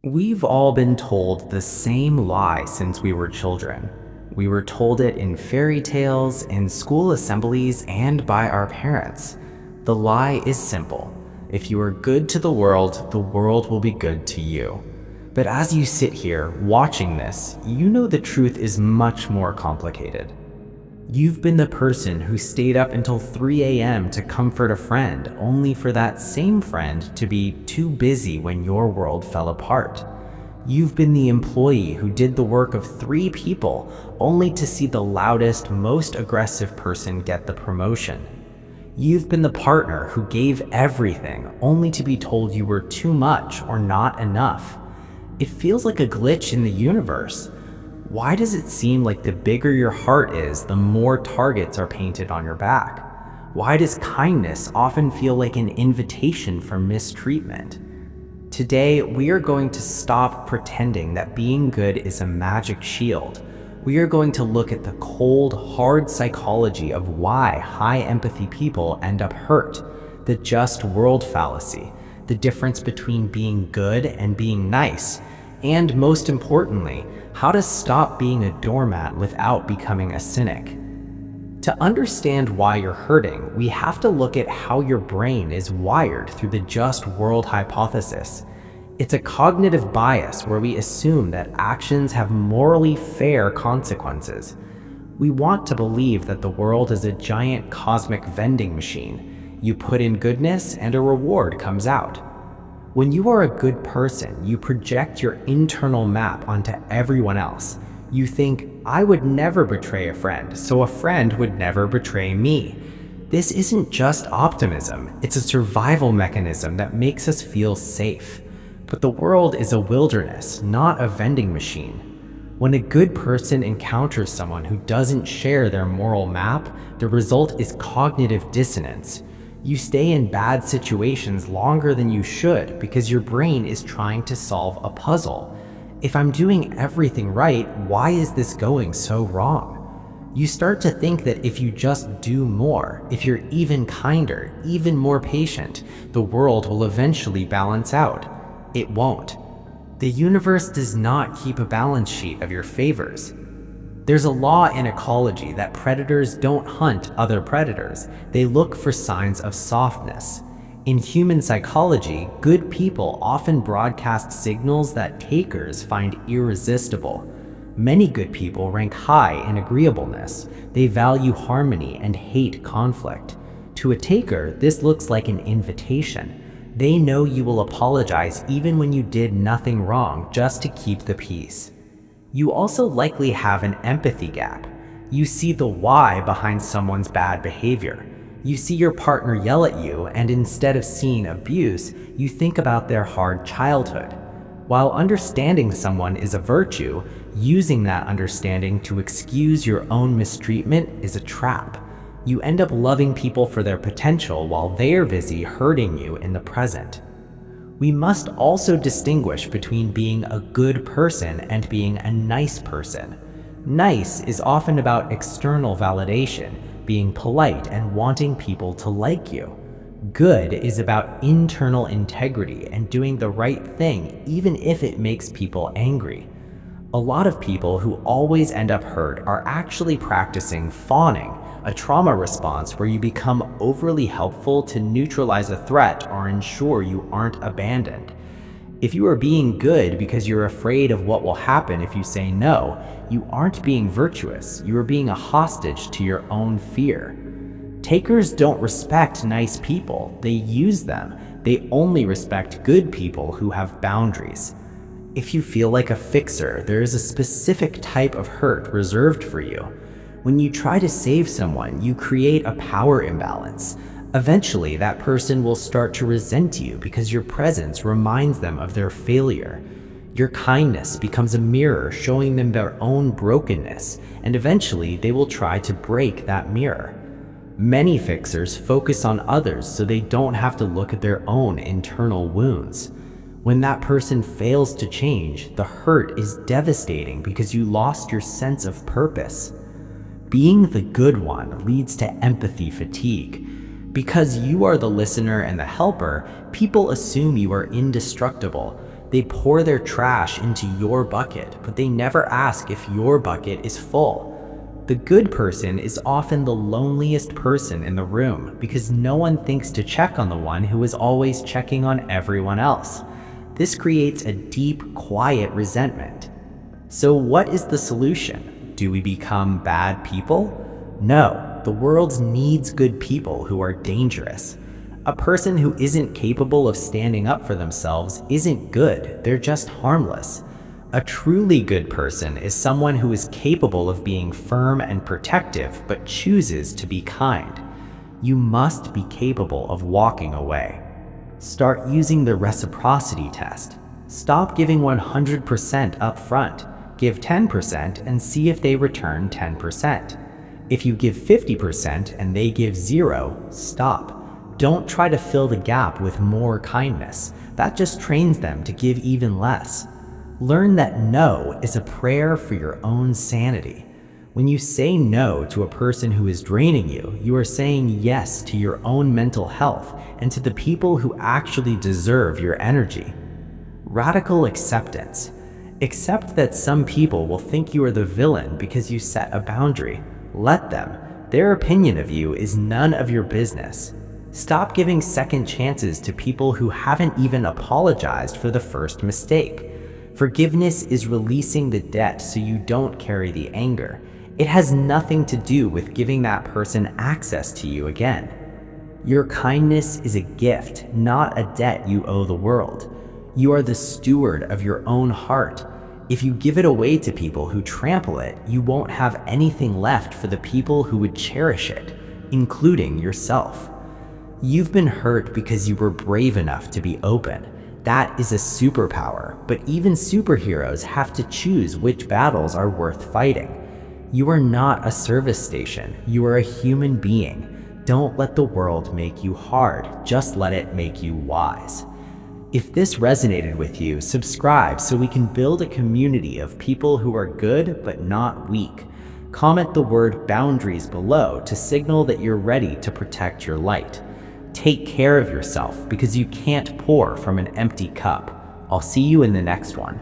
We've all been told the same lie since we were children. We were told it in fairy tales, in school assemblies, and by our parents. The lie is simple. If you are good to the world will be good to you. But as you sit here watching this, you know the truth is much more complicated. You've been the person who stayed up until 3 a.m. to comfort a friend, only for that same friend to be too busy when your world fell apart. You've been the employee who did the work of 3 people, only to see the loudest, most aggressive person get the promotion. You've been the partner who gave everything, only to be told you were too much or not enough. It feels like a glitch in the universe. Why does it seem like the bigger your heart is, the more targets are painted on your back? Why does kindness often feel like an invitation for mistreatment? Today, we are going to stop pretending that being good is a magic shield. We are going to look at the cold, hard psychology of why high empathy people end up hurt, the just world fallacy, the difference between being good and being nice, and most importantly, how to stop being a doormat without becoming a cynic. To understand why you're hurting, we have to look at how your brain is wired through the just world hypothesis. It's a cognitive bias where we assume that actions have morally fair consequences. We want to believe that the world is a giant cosmic vending machine. You put in goodness and a reward comes out. When you are a good person, you project your internal map onto everyone else. You think, I would never betray a friend, so a friend would never betray me. This isn't just optimism, it's a survival mechanism that makes us feel safe. But the world is a wilderness, not a vending machine. When a good person encounters someone who doesn't share their moral map, the result is cognitive dissonance. You stay in bad situations longer than you should because your brain is trying to solve a puzzle. If I'm doing everything right, why is this going so wrong? You start to think that if you just do more, if you're even kinder, even more patient, the world will eventually balance out. It won't. The universe does not keep a balance sheet of your favors. There's a law in ecology that predators don't hunt other predators. They look for signs of softness. In human psychology, good people often broadcast signals that takers find irresistible. Many good people rank high in agreeableness. They value harmony and hate conflict. To a taker, this looks like an invitation. They know you will apologize even when you did nothing wrong just to keep the peace. You also likely have an empathy gap. You see the why behind someone's bad behavior. You see your partner yell at you, and instead of seeing abuse, you think about their hard childhood. While understanding someone is a virtue, using that understanding to excuse your own mistreatment is a trap. You end up loving people for their potential while they're busy hurting you in the present. We must also distinguish between being a good person and being a nice person. Nice is often about external validation, being polite and wanting people to like you. Good is about internal integrity and doing the right thing even if it makes people angry. A lot of people who always end up hurt are actually practicing fawning, a trauma response where you become overly helpful to neutralize a threat or ensure you aren't abandoned. If you are being good because you're afraid of what will happen if you say no, you aren't being virtuous, you are being a hostage to your own fear. Takers don't respect nice people, they use them. They only respect good people who have boundaries. If you feel like a fixer, there is a specific type of hurt reserved for you. When you try to save someone, you create a power imbalance. Eventually, that person will start to resent you because your presence reminds them of their failure. Your kindness becomes a mirror showing them their own brokenness, and eventually they will try to break that mirror. Many fixers focus on others so they don't have to look at their own internal wounds. When that person fails to change, the hurt is devastating because you lost your sense of purpose. Being the good one leads to empathy fatigue. Because you are the listener and the helper, people assume you are indestructible. They pour their trash into your bucket, but they never ask if your bucket is full. The good person is often the loneliest person in the room because no one thinks to check on the one who is always checking on everyone else. This creates a deep, quiet resentment. So what is the solution? Do we become bad people? No, the world needs good people who are dangerous. A person who isn't capable of standing up for themselves isn't good, they're just harmless. A truly good person is someone who is capable of being firm and protective but chooses to be kind. You must be capable of walking away. Start using the reciprocity test. Stop giving 100% up front. Give 10% and see if they return 10%. If you give 50% and they give 0, stop. Don't try to fill the gap with more kindness. That just trains them to give even less. Learn that no is a prayer for your own sanity. When you say no to a person who is draining you, you are saying yes to your own mental health and to the people who actually deserve your energy. Radical acceptance. Accept that some people will think you are the villain because you set a boundary. Let them. Their opinion of you is none of your business. Stop giving second chances to people who haven't even apologized for the first mistake. Forgiveness is releasing the debt so you don't carry the anger. It has nothing to do with giving that person access to you again. Your kindness is a gift, not a debt you owe the world. You are the steward of your own heart. If you give it away to people who trample it, you won't have anything left for the people who would cherish it, including yourself. You've been hurt because you were brave enough to be open. That is a superpower, but even superheroes have to choose which battles are worth fighting. You are not a service station, you are a human being. Don't let the world make you hard, just let it make you wise. If this resonated with you, subscribe so we can build a community of people who are good but not weak. Comment the word boundaries below to signal that you're ready to protect your light. Take care of yourself because you can't pour from an empty cup. I'll see you in the next one.